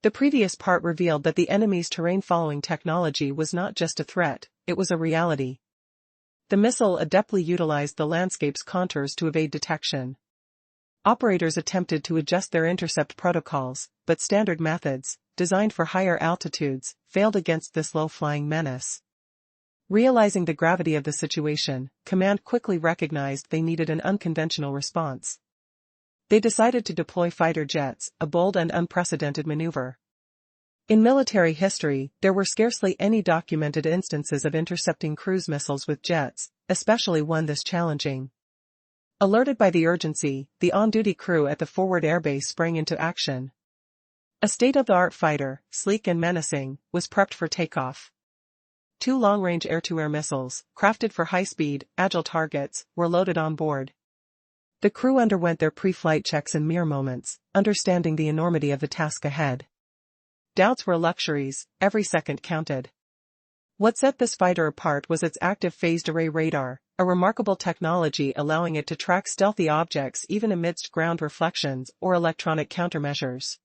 The previous part revealed that the enemy's terrain-following technology was not just a threat, it was a reality. The missile adeptly utilized the landscape's contours to evade detection. Operators attempted to adjust their intercept protocols, but standard methods, designed for higher altitudes, failed against this low-flying menace. Realizing the gravity of the situation, Command quickly recognized they needed an unconventional response. They decided to deploy fighter jets, a bold and unprecedented maneuver. In military history, there were scarcely any documented instances of intercepting cruise missiles with jets, especially one this challenging. Alerted by the urgency, the on-duty crew at the forward airbase sprang into action. A state-of-the-art fighter, sleek and menacing, was prepped for takeoff. 2 long-range air-to-air missiles, crafted for high-speed, agile targets, were loaded on board. The crew underwent their pre-flight checks in mere moments, understanding the enormity of the task ahead. Doubts were luxuries, every second counted. What set this fighter apart was its active phased array radar, a remarkable technology allowing it to track stealthy objects even amidst ground reflections or electronic countermeasures.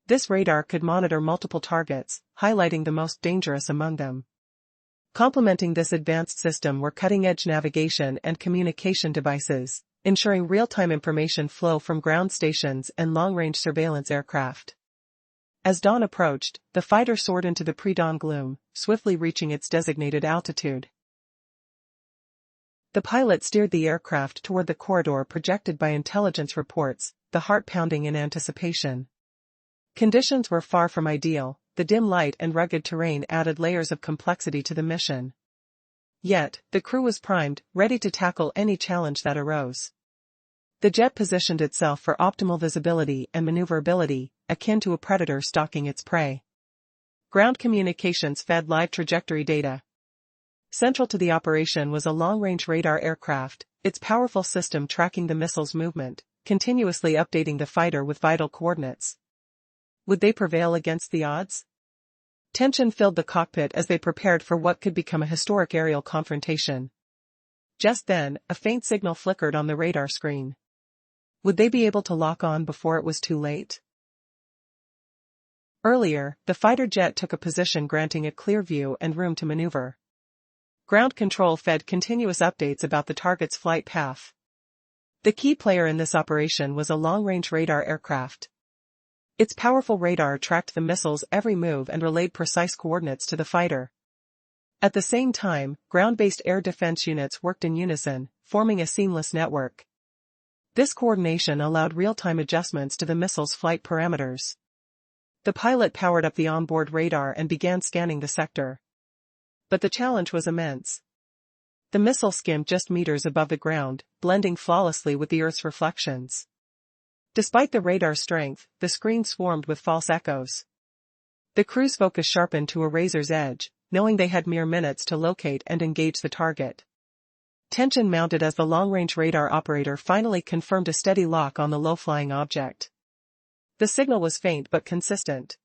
This radar could monitor multiple targets, highlighting the most dangerous among them. Complementing this advanced system were cutting-edge navigation and communication devices, ensuring real-time information flow from ground stations and long-range surveillance aircraft. As dawn approached, the fighter soared into the pre-dawn gloom, swiftly reaching its designated altitude. The pilot steered the aircraft toward the corridor projected by intelligence reports, the heart pounding in anticipation. Conditions were far from ideal, the dim light and rugged terrain added layers of complexity to the mission. Yet, the crew was primed, ready to tackle any challenge that arose. The jet positioned itself for optimal visibility and maneuverability, akin to a predator stalking its prey. Ground communications fed live trajectory data. Central to the operation was a long-range radar aircraft, its powerful system tracking the missile's movement, continuously updating the fighter with vital coordinates. Would they prevail against the odds? Tension filled the cockpit as they prepared for what could become a historic aerial confrontation. Just then, a faint signal flickered on the radar screen. Would they be able to lock on before it was too late? Earlier, the fighter jet took a position granting a clear view and room to maneuver. Ground control fed continuous updates about the target's flight path. The key player in this operation was a long-range radar aircraft. Its powerful radar tracked the missile's every move and relayed precise coordinates to the fighter. At the same time, ground-based air defense units worked in unison, forming a seamless network. This coordination allowed real-time adjustments to the missile's flight parameters. The pilot powered up the onboard radar and began scanning the sector. But the challenge was immense. The missile skimmed just meters above the ground, blending flawlessly with the Earth's reflections. Despite the radar's strength, the screen swarmed with false echoes. The crew's focus sharpened to a razor's edge, knowing they had mere minutes to locate and engage the target. Tension mounted as the long-range radar operator finally confirmed a steady lock on the low-flying object. The signal was faint but consistent.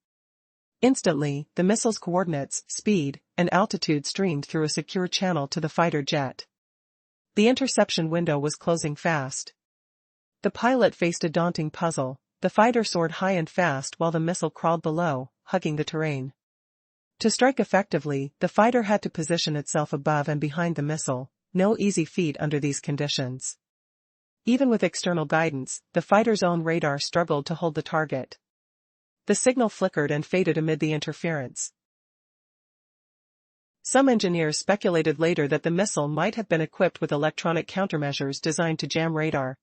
Instantly, the missile's coordinates, speed, and altitude streamed through a secure channel to the fighter jet. The interception window was closing fast. The pilot faced a daunting puzzle. The fighter soared high and fast while the missile crawled below, hugging the terrain. To strike effectively, the fighter had to position itself above and behind the missile, no easy feat under these conditions. Even with external guidance, the fighter's own radar struggled to hold the target. The signal flickered and faded amid the interference. Some engineers speculated later that the missile might have been equipped with electronic countermeasures designed to jam radar.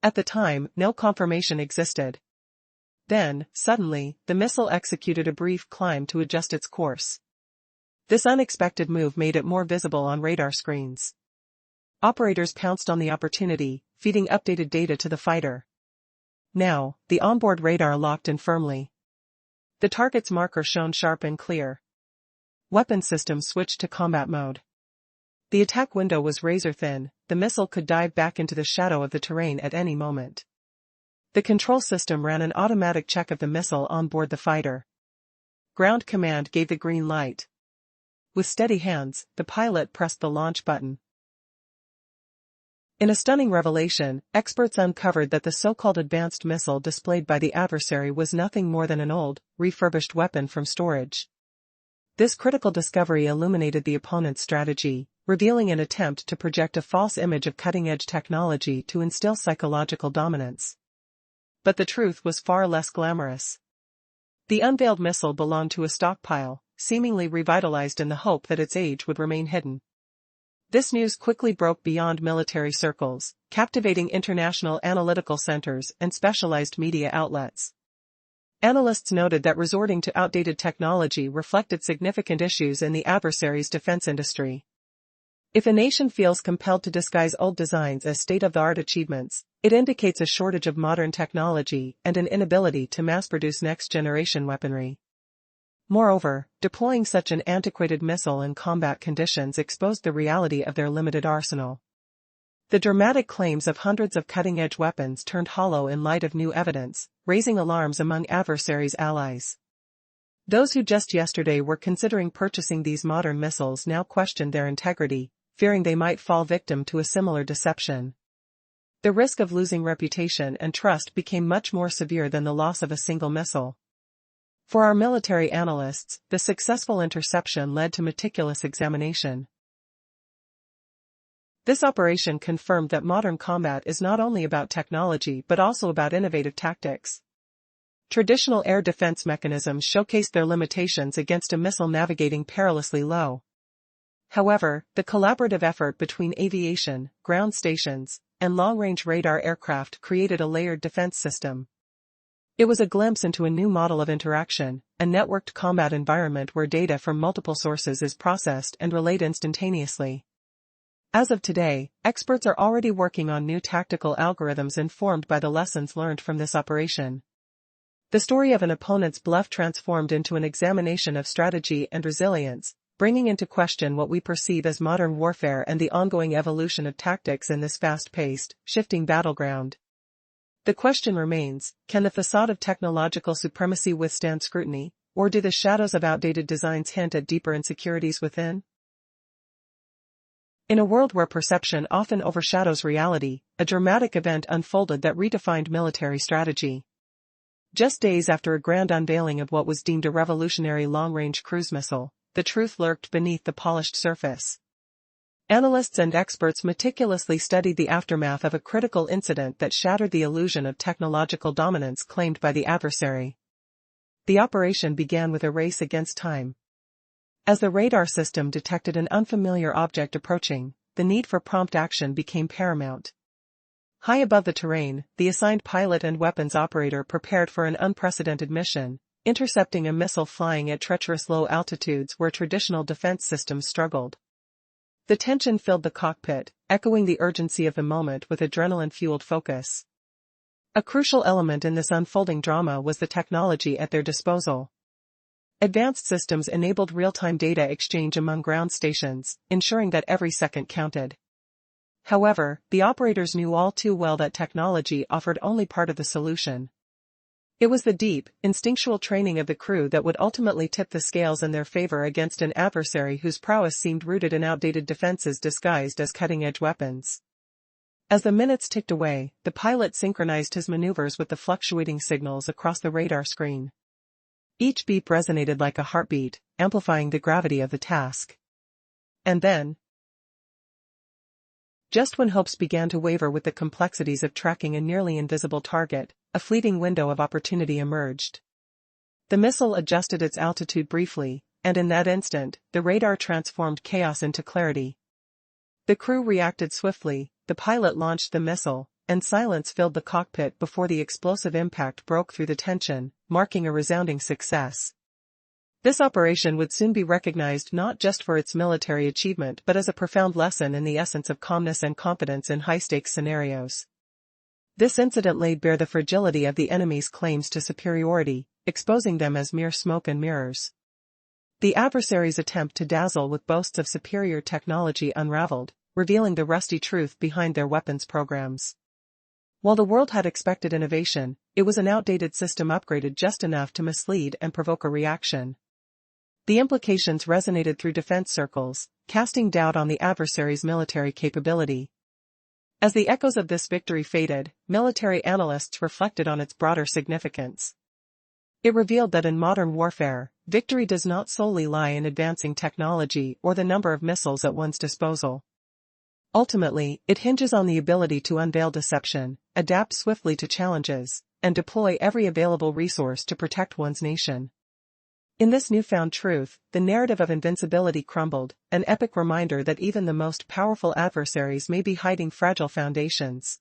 At the time, no confirmation existed. Then, suddenly, the missile executed a brief climb to adjust its course. This unexpected move made it more visible on radar screens. Operators pounced on the opportunity, feeding updated data to the fighter. Now, the onboard radar locked in firmly. The target's marker shone sharp and clear. Weapon systems switched to combat mode. The attack window was razor-thin, the missile could dive back into the shadow of the terrain at any moment. The control system ran an automatic check of the missile on board the fighter. Ground command gave the green light. With steady hands, the pilot pressed the launch button. In a stunning revelation, experts uncovered that the so-called advanced missile displayed by the adversary was nothing more than an old, refurbished weapon from storage. This critical discovery illuminated the opponent's strategy, revealing an attempt to project a false image of cutting-edge technology to instill psychological dominance. But the truth was far less glamorous. The unveiled missile belonged to a stockpile, seemingly revitalized in the hope that its age would remain hidden. This news quickly broke beyond military circles, captivating international analytical centers and specialized media outlets. Analysts noted that resorting to outdated technology reflected significant issues in the adversary's defense industry. If a nation feels compelled to disguise old designs as state-of-the-art achievements, it indicates a shortage of modern technology and an inability to mass-produce next-generation weaponry. Moreover, deploying such an antiquated missile in combat conditions exposed the reality of their limited arsenal. The dramatic claims of hundreds of cutting-edge weapons turned hollow in light of new evidence, raising alarms among adversaries' allies. Those who just yesterday were considering purchasing these modern missiles now questioned their integrity, fearing they might fall victim to a similar deception. The risk of losing reputation and trust became much more severe than the loss of a single missile. For our military analysts, the successful interception led to meticulous examination. This operation confirmed that modern combat is not only about technology but also about innovative tactics. Traditional air defense mechanisms showcased their limitations against a missile navigating perilously low. However, the collaborative effort between aviation, ground stations, and long-range radar aircraft created a layered defense system. It was a glimpse into a new model of interaction, a networked combat environment where data from multiple sources is processed and relayed instantaneously. As of today, experts are already working on new tactical algorithms informed by the lessons learned from this operation. The story of an opponent's bluff transformed into an examination of strategy and resilience, bringing into question what we perceive as modern warfare and the ongoing evolution of tactics in this fast-paced, shifting battleground. The question remains, can the facade of technological supremacy withstand scrutiny, or do the shadows of outdated designs hint at deeper insecurities within? In a world where perception often overshadows reality, a dramatic event unfolded that redefined military strategy. Just days after a grand unveiling of what was deemed a revolutionary long-range cruise missile, the truth lurked beneath the polished surface. Analysts and experts meticulously studied the aftermath of a critical incident that shattered the illusion of technological dominance claimed by the adversary. The operation began with a race against time. As the radar system detected an unfamiliar object approaching, the need for prompt action became paramount. High above the terrain, the assigned pilot and weapons operator prepared for an unprecedented mission, intercepting a missile flying at treacherous low altitudes where traditional defense systems struggled. The tension filled the cockpit, echoing the urgency of the moment with adrenaline-fueled focus. A crucial element in this unfolding drama was the technology at their disposal. Advanced systems enabled real-time data exchange among ground stations, ensuring that every second counted. However, the operators knew all too well that technology offered only part of the solution. It was the deep, instinctual training of the crew that would ultimately tip the scales in their favor against an adversary whose prowess seemed rooted in outdated defenses disguised as cutting-edge weapons. As the minutes ticked away, the pilot synchronized his maneuvers with the fluctuating signals across the radar screen. Each beep resonated like a heartbeat, amplifying the gravity of the task. And then, just when hopes began to waver with the complexities of tracking a nearly invisible target, a fleeting window of opportunity emerged. The missile adjusted its altitude briefly, and in that instant, the radar transformed chaos into clarity. The crew reacted swiftly, the pilot launched the missile, and silence filled the cockpit before the explosive impact broke through the tension, marking a resounding success. This operation would soon be recognized not just for its military achievement but as a profound lesson in the essence of calmness and confidence in high-stakes scenarios. This incident laid bare the fragility of the enemy's claims to superiority, exposing them as mere smoke and mirrors. The adversary's attempt to dazzle with boasts of superior technology unraveled, revealing the rusty truth behind their weapons programs. While the world had expected innovation, it was an outdated system upgraded just enough to mislead and provoke a reaction. The implications resonated through defense circles, casting doubt on the adversary's military capability. As the echoes of this victory faded, military analysts reflected on its broader significance. It revealed that in modern warfare, victory does not solely lie in advancing technology or the number of missiles at one's disposal. Ultimately, it hinges on the ability to unveil deception, adapt swiftly to challenges, and deploy every available resource to protect one's nation. In this newfound truth, the narrative of invincibility crumbled, an epic reminder that even the most powerful adversaries may be hiding fragile foundations.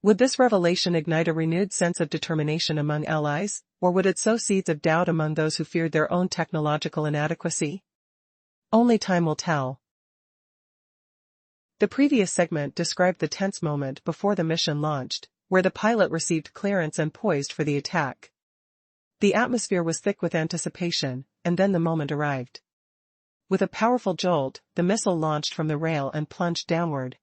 Would this revelation ignite a renewed sense of determination among allies, or would it sow seeds of doubt among those who feared their own technological inadequacy? Only time will tell. The previous segment described the tense moment before the mission launched, where the pilot received clearance and poised for the attack. The atmosphere was thick with anticipation, and then the moment arrived. With a powerful jolt, the missile launched from the rail and plunged downward.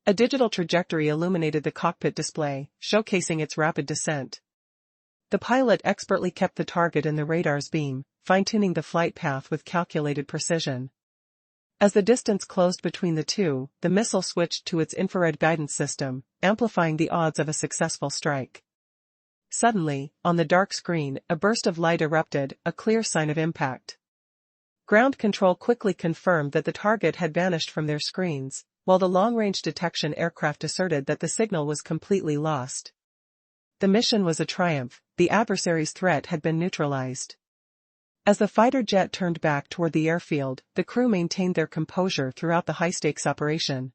A digital trajectory illuminated the cockpit display, showcasing its rapid descent. The pilot expertly kept the target in the radar's beam, fine-tuning the flight path with calculated precision. As the distance closed between the two, the missile switched to its infrared guidance system, amplifying the odds of a successful strike. Suddenly, on the dark screen, a burst of light erupted, a clear sign of impact. Ground control quickly confirmed that the target had vanished from their screens, while the long-range detection aircraft asserted that the signal was completely lost. The mission was a triumph, the adversary's threat had been neutralized. As the fighter jet turned back toward the airfield, the crew maintained their composure throughout the high-stakes operation.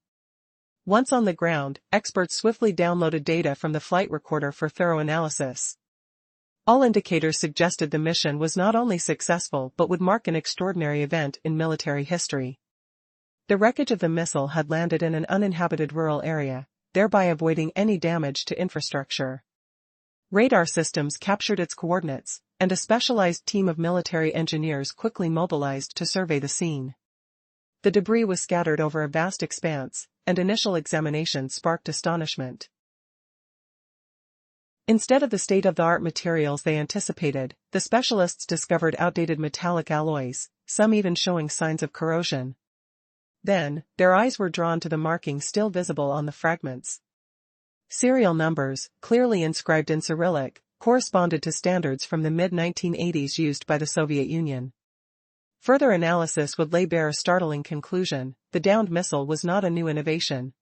Once on the ground, experts swiftly downloaded data from the flight recorder for thorough analysis. All indicators suggested the mission was not only successful but would mark an extraordinary event in military history. The wreckage of the missile had landed in an uninhabited rural area, thereby avoiding any damage to infrastructure. Radar systems captured its coordinates, and a specialized team of military engineers quickly mobilized to survey the scene. The debris was scattered over a vast expanse, and initial examination sparked astonishment. Instead of the state-of-the-art materials they anticipated, the specialists discovered outdated metallic alloys, some even showing signs of corrosion. Then, their eyes were drawn to the markings still visible on the fragments. Serial numbers, clearly inscribed in Cyrillic, corresponded to standards from the mid-1980s used by the Soviet Union. Further analysis would lay bare a startling conclusion: the downed missile was not a new innovation.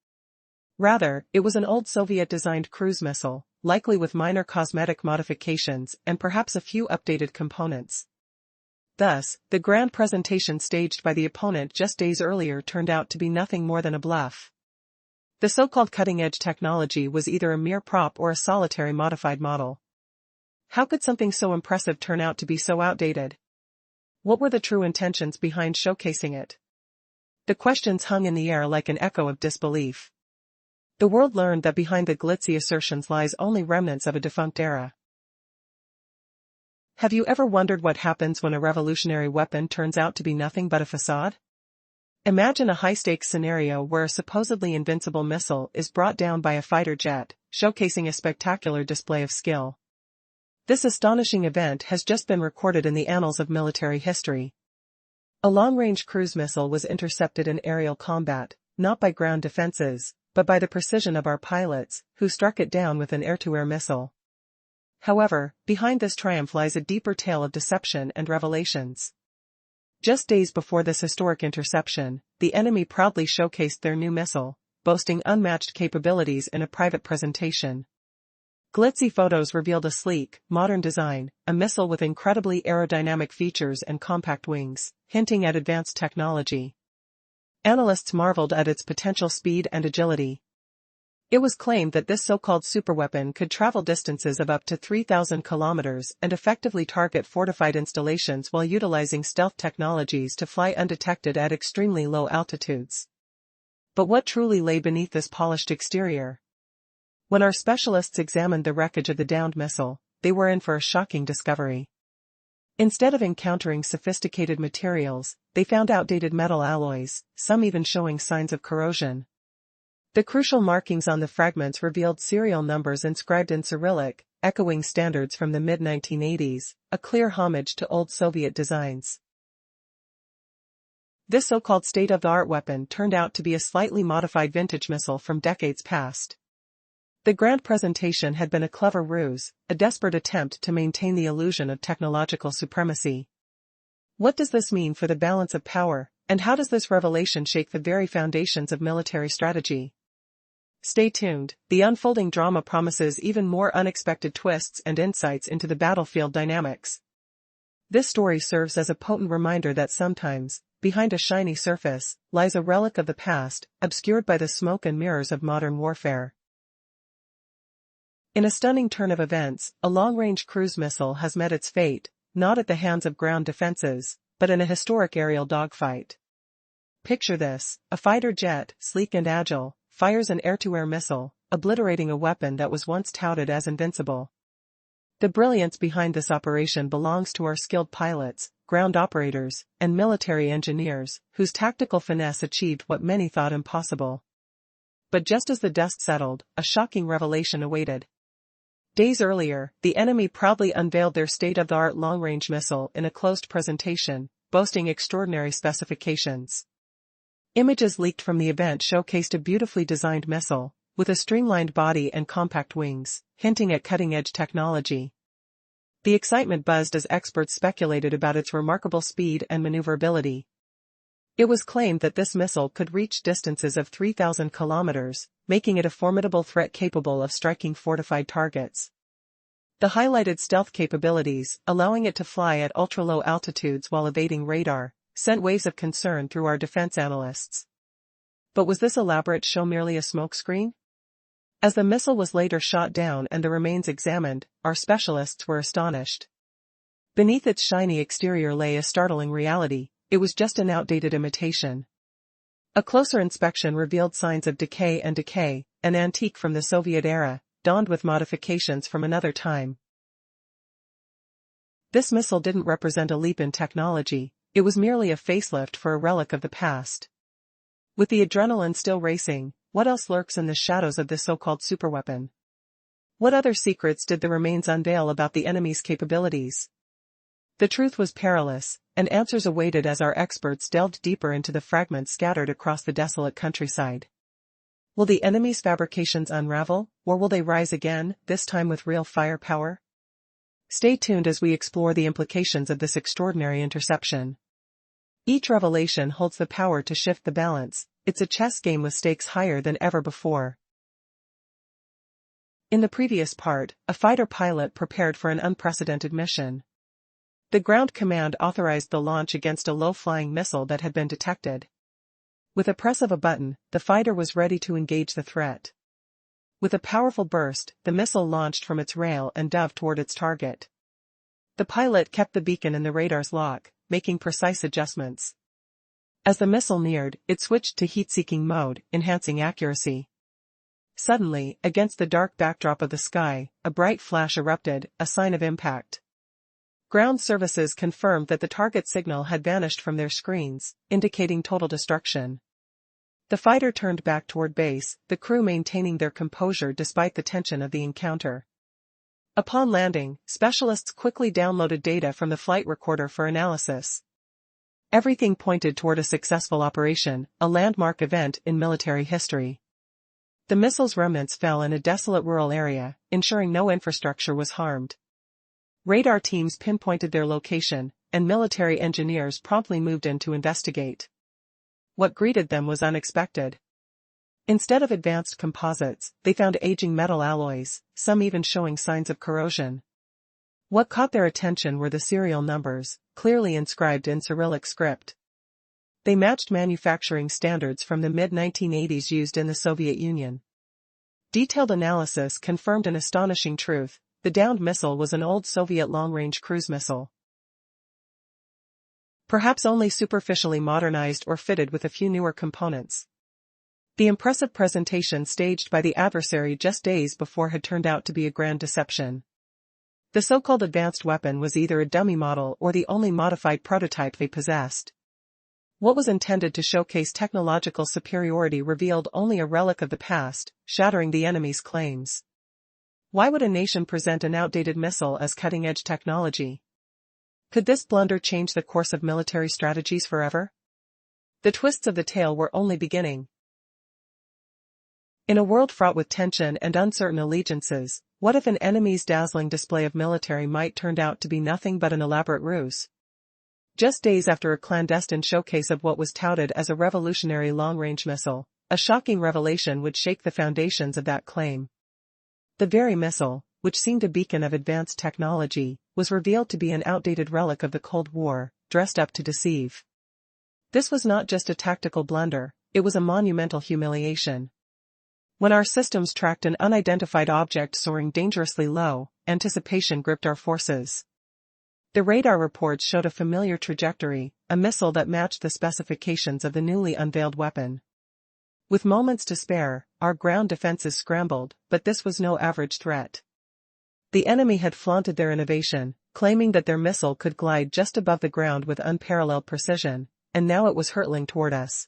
Rather, it was an old Soviet-designed cruise missile, likely with minor cosmetic modifications and perhaps a few updated components. Thus, the grand presentation staged by the opponent just days earlier turned out to be nothing more than a bluff. The so-called cutting-edge technology was either a mere prop or a solitary modified model. How could something so impressive turn out to be so outdated? What were the true intentions behind showcasing it? The questions hung in the air like an echo of disbelief. The world learned that behind the glitzy assertions lies only remnants of a defunct era. Have you ever wondered what happens when a revolutionary weapon turns out to be nothing but a facade? Imagine a high-stakes scenario where a supposedly invincible missile is brought down by a fighter jet, showcasing a spectacular display of skill. This astonishing event has just been recorded in the annals of military history. A long-range cruise missile was intercepted in aerial combat, not by ground defenses, but by the precision of our pilots, who struck it down with an air-to-air missile. However, behind this triumph lies a deeper tale of deception and revelations. Just days before this historic interception, the enemy proudly showcased their new missile, boasting unmatched capabilities in a private presentation. Glitzy photos revealed a sleek, modern design, a missile with incredibly aerodynamic features and compact wings, hinting at advanced technology. Analysts marveled at its potential speed and agility. It was claimed that this so-called superweapon could travel distances of up to 3,000 kilometers and effectively target fortified installations while utilizing stealth technologies to fly undetected at extremely low altitudes. But what truly lay beneath this polished exterior? When our specialists examined the wreckage of the downed missile, they were in for a shocking discovery. Instead of encountering sophisticated materials, they found outdated metal alloys, some even showing signs of corrosion. The crucial markings on the fragments revealed serial numbers inscribed in Cyrillic, echoing standards from the mid-1980s, a clear homage to old Soviet designs. This so-called state-of-the-art weapon turned out to be a slightly modified vintage missile from decades past. The grand presentation had been a clever ruse, a desperate attempt to maintain the illusion of technological supremacy. What does this mean for the balance of power, and how does this revelation shake the very foundations of military strategy? Stay tuned, the unfolding drama promises even more unexpected twists and insights into the battlefield dynamics. This story serves as a potent reminder that sometimes, behind a shiny surface, lies a relic of the past, obscured by the smoke and mirrors of modern warfare. In a stunning turn of events, a long-range cruise missile has met its fate, not at the hands of ground defenses, but in a historic aerial dogfight. Picture this, a fighter jet, sleek and agile, fires an air-to-air missile, obliterating a weapon that was once touted as invincible. The brilliance behind this operation belongs to our skilled pilots, ground operators, and military engineers, whose tactical finesse achieved what many thought impossible. But just as the dust settled, a shocking revelation awaited. Days earlier, the enemy proudly unveiled their state-of-the-art long-range missile in a closed presentation, boasting extraordinary specifications. Images leaked from the event showcased a beautifully designed missile, with a streamlined body and compact wings, hinting at cutting-edge technology. The excitement buzzed as experts speculated about its remarkable speed and maneuverability. It was claimed that this missile could reach distances of 3,000 kilometers, making it a formidable threat capable of striking fortified targets. The highlighted stealth capabilities, allowing it to fly at ultra-low altitudes while evading radar, sent waves of concern through our defense analysts. But was this elaborate show merely a smokescreen? As the missile was later shot down and the remains examined, our specialists were astonished. Beneath its shiny exterior lay a startling reality: it was just an outdated imitation. A closer inspection revealed signs of decay, an antique from the Soviet era, donned with modifications from another time. This missile didn't represent a leap in technology, it was merely a facelift for a relic of the past. With the adrenaline still racing, what else lurks in the shadows of this so-called superweapon? What other secrets did the remains unveil about the enemy's capabilities? The truth was perilous, and answers awaited as our experts delved deeper into the fragments scattered across the desolate countryside. Will the enemy's fabrications unravel, or will they rise again, this time with real firepower? Stay tuned as we explore the implications of this extraordinary interception. Each revelation holds the power to shift the balance. It's a chess game with stakes higher than ever before. In the previous part, a fighter pilot prepared for an unprecedented mission. The ground command authorized the launch against a low-flying missile that had been detected. With a press of a button, the fighter was ready to engage the threat. With a powerful burst, the missile launched from its rail and dove toward its target. The pilot kept the beacon in the radar's lock, making precise adjustments. As the missile neared, it switched to heat-seeking mode, enhancing accuracy. Suddenly, against the dark backdrop of the sky, a bright flash erupted, a sign of impact. Ground services confirmed that the target signal had vanished from their screens, indicating total destruction. The fighter turned back toward base, the crew maintaining their composure despite the tension of the encounter. Upon landing, specialists quickly downloaded data from the flight recorder for analysis. Everything pointed toward a successful operation, a landmark event in military history. The missile's remnants fell in a desolate rural area, ensuring no infrastructure was harmed. Radar teams pinpointed their location, and military engineers promptly moved in to investigate. What greeted them was unexpected. Instead of advanced composites, they found aging metal alloys, some even showing signs of corrosion. What caught their attention were the serial numbers, clearly inscribed in Cyrillic script. They matched manufacturing standards from the mid-1980s used in the Soviet Union. Detailed analysis confirmed an astonishing truth: the downed missile was an old Soviet long-range cruise missile. Perhaps only superficially modernized or fitted with a few newer components. The impressive presentation staged by the adversary just days before had turned out to be a grand deception. The so-called advanced weapon was either a dummy model or the only modified prototype they possessed. What was intended to showcase technological superiority revealed only a relic of the past, shattering the enemy's claims. Why would a nation present an outdated missile as cutting-edge technology? Could this blunder change the course of military strategies forever? The twists of the tale were only beginning. In a world fraught with tension and uncertain allegiances, what if an enemy's dazzling display of military might turned out to be nothing but an elaborate ruse? Just days after a clandestine showcase of what was touted as a revolutionary long-range missile, a shocking revelation would shake the foundations of that claim. The very missile, which seemed a beacon of advanced technology, was revealed to be an outdated relic of the Cold War, dressed up to deceive. This was not just a tactical blunder, it was a monumental humiliation. When our systems tracked an unidentified object soaring dangerously low, anticipation gripped our forces. The radar reports showed a familiar trajectory, a missile that matched the specifications of the newly unveiled weapon. With moments to spare, our ground defenses scrambled, but this was no average threat. The enemy had flaunted their innovation, claiming that their missile could glide just above the ground with unparalleled precision, and now it was hurtling toward us.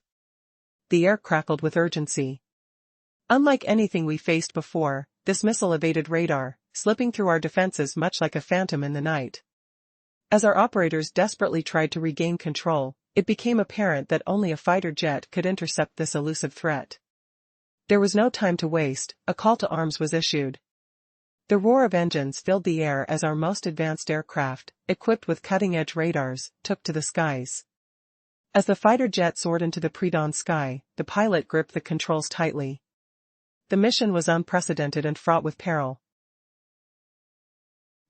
The air crackled with urgency. Unlike anything we faced before, this missile evaded radar, slipping through our defenses much like a phantom in the night. As our operators desperately tried to regain control, it became apparent that only a fighter jet could intercept this elusive threat. There was no time to waste, a call to arms was issued. The roar of engines filled the air as our most advanced aircraft, equipped with cutting-edge radars, took to the skies. As the fighter jet soared into the pre-dawn sky, the pilot gripped the controls tightly. The mission was unprecedented and fraught with peril.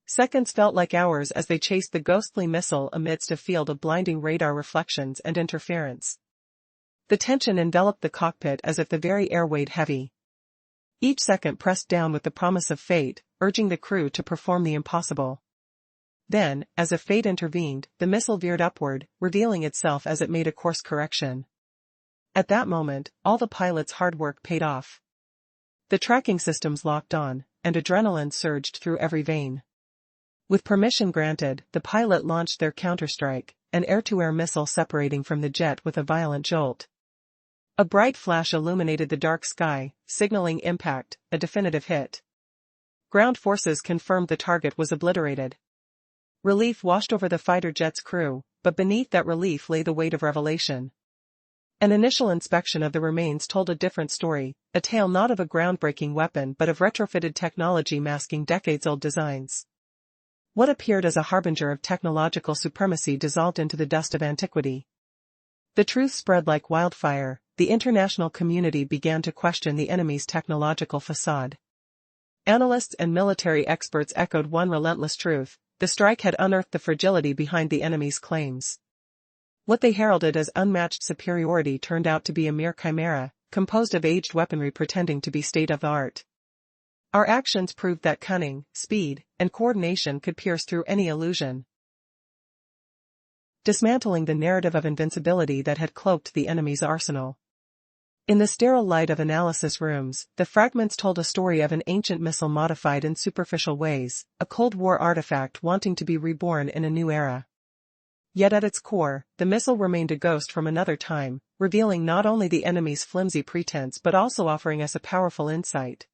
Seconds felt like hours as they chased the ghostly missile amidst a field of blinding radar reflections and interference. The tension enveloped the cockpit as if the very air weighed heavy. Each second pressed down with the promise of fate, urging the crew to perform the impossible. Then, as if fate intervened, the missile veered upward, revealing itself as it made a course correction. At that moment, all the pilots' hard work paid off. The tracking systems locked on, and adrenaline surged through every vein. With permission granted, the pilot launched their counterstrike, an air-to-air missile separating from the jet with a violent jolt. A bright flash illuminated the dark sky, signaling impact, a definitive hit. Ground forces confirmed the target was obliterated. Relief washed over the fighter jet's crew, but beneath that relief lay the weight of revelation. An initial inspection of the remains told a different story, a tale not of a groundbreaking weapon but of retrofitted technology masking decades-old designs. What appeared as a harbinger of technological supremacy dissolved into the dust of antiquity. The truth spread like wildfire. The international community began to question the enemy's technological facade. Analysts and military experts echoed one relentless truth: the strike had unearthed the fragility behind the enemy's claims. What they heralded as unmatched superiority turned out to be a mere chimera, composed of aged weaponry pretending to be state-of-the-art. Our actions proved that cunning, speed, and coordination could pierce through any illusion, dismantling the narrative of invincibility that had cloaked the enemy's arsenal. In the sterile light of analysis rooms, the fragments told a story of an ancient missile modified in superficial ways, a Cold War artifact wanting to be reborn in a new era. Yet at its core, the missile remained a ghost from another time, revealing not only the enemy's flimsy pretense but also offering us a powerful insight.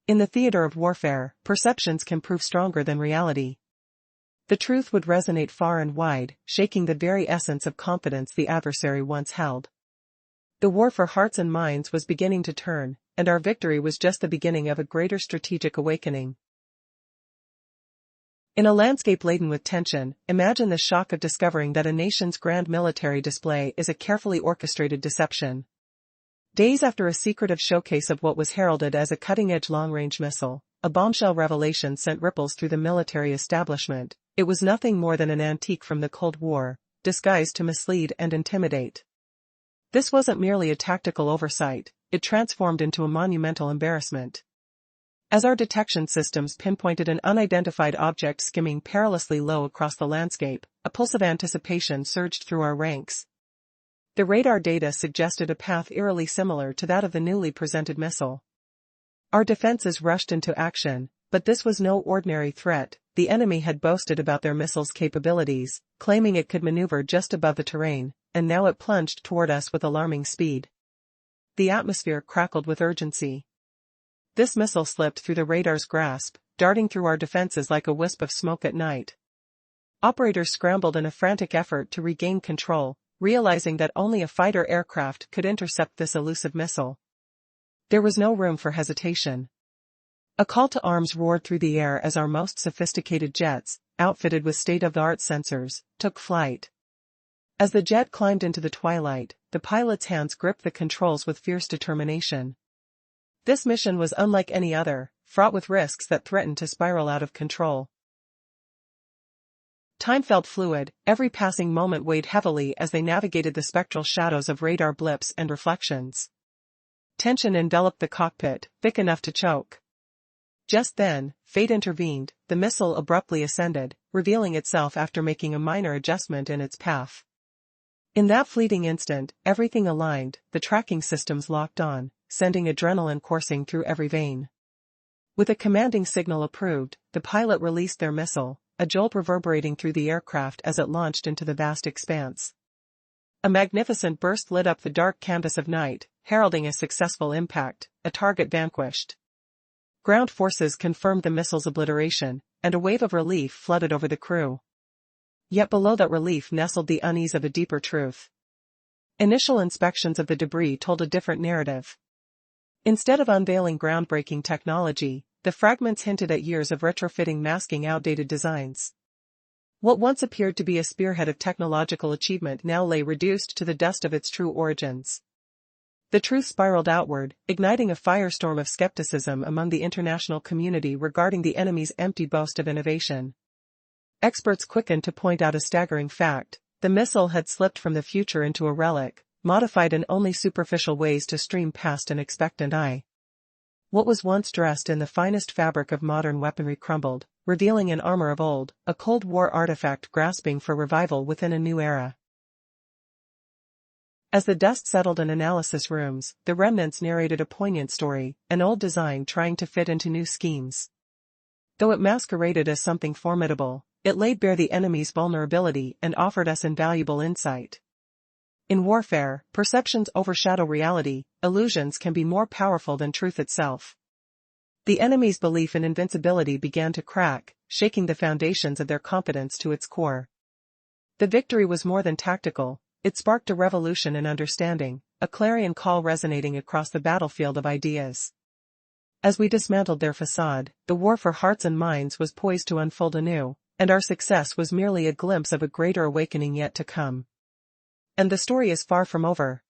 In the theater of warfare, perceptions can prove stronger than reality. The truth would resonate far and wide, shaking the very essence of confidence the adversary once held. The war for hearts and minds was beginning to turn, and our victory was just the beginning of a greater strategic awakening. In a landscape laden with tension, imagine the shock of discovering that a nation's grand military display is a carefully orchestrated deception. Days after a secretive showcase of what was heralded as a cutting-edge long-range missile, a bombshell revelation sent ripples through the military establishment. It was nothing more than an antique from the Cold War, disguised to mislead and intimidate. This wasn't merely a tactical oversight, it transformed into a monumental embarrassment. As our detection systems pinpointed an unidentified object skimming perilously low across the landscape, a pulse of anticipation surged through our ranks. The radar data suggested a path eerily similar to that of the newly presented missile. Our defenses rushed into action, but this was no ordinary threat. The enemy had boasted about their missile's capabilities, claiming it could maneuver just above the terrain, and now it plunged toward us with alarming speed. The atmosphere crackled with urgency. This missile slipped through the radar's grasp, darting through our defenses like a wisp of smoke at night. Operators scrambled in a frantic effort to regain control, realizing that only a fighter aircraft could intercept this elusive missile. There was no room for hesitation. A call to arms roared through the air as our most sophisticated jets, outfitted with state-of-the-art sensors, took flight. As the jet climbed into the twilight, the pilot's hands gripped the controls with fierce determination. This mission was unlike any other, fraught with risks that threatened to spiral out of control. Time felt fluid, every passing moment weighed heavily as they navigated the spectral shadows of radar blips and reflections. Tension enveloped the cockpit, thick enough to choke. Just then, fate intervened, the missile abruptly ascended, revealing itself after making a minor adjustment in its path. In that fleeting instant, everything aligned, the tracking systems locked on, sending adrenaline coursing through every vein. With a commanding signal approved, the pilot released their missile, a jolt reverberating through the aircraft as it launched into the vast expanse. A magnificent burst lit up the dark canvas of night, heralding a successful impact, a target vanquished. Ground forces confirmed the missile's obliteration, and a wave of relief flooded over the crew. Yet below that relief nestled the unease of a deeper truth. Initial inspections of the debris told a different narrative. Instead of unveiling groundbreaking technology, the fragments hinted at years of retrofitting masking outdated designs. What once appeared to be a spearhead of technological achievement now lay reduced to the dust of its true origins. The truth spiraled outward, igniting a firestorm of skepticism among the international community regarding the enemy's empty boast of innovation. Experts quickened to point out a staggering fact: the missile had slipped from the future into a relic, modified in only superficial ways to stream past an expectant eye. What was once dressed in the finest fabric of modern weaponry crumbled, revealing an armor of old, a Cold War artifact grasping for revival within a new era. As the dust settled in analysis rooms, the remnants narrated a poignant story, an old design trying to fit into new schemes. Though it masqueraded as something formidable, it laid bare the enemy's vulnerability and offered us invaluable insight. In warfare, perceptions overshadow reality, illusions can be more powerful than truth itself. The enemy's belief in invincibility began to crack, shaking the foundations of their confidence to its core. The victory was more than tactical. It sparked a revolution in understanding, a clarion call resonating across the battlefield of ideas. As we dismantled their facade, the war for hearts and minds was poised to unfold anew, and our success was merely a glimpse of a greater awakening yet to come. And the story is far from over.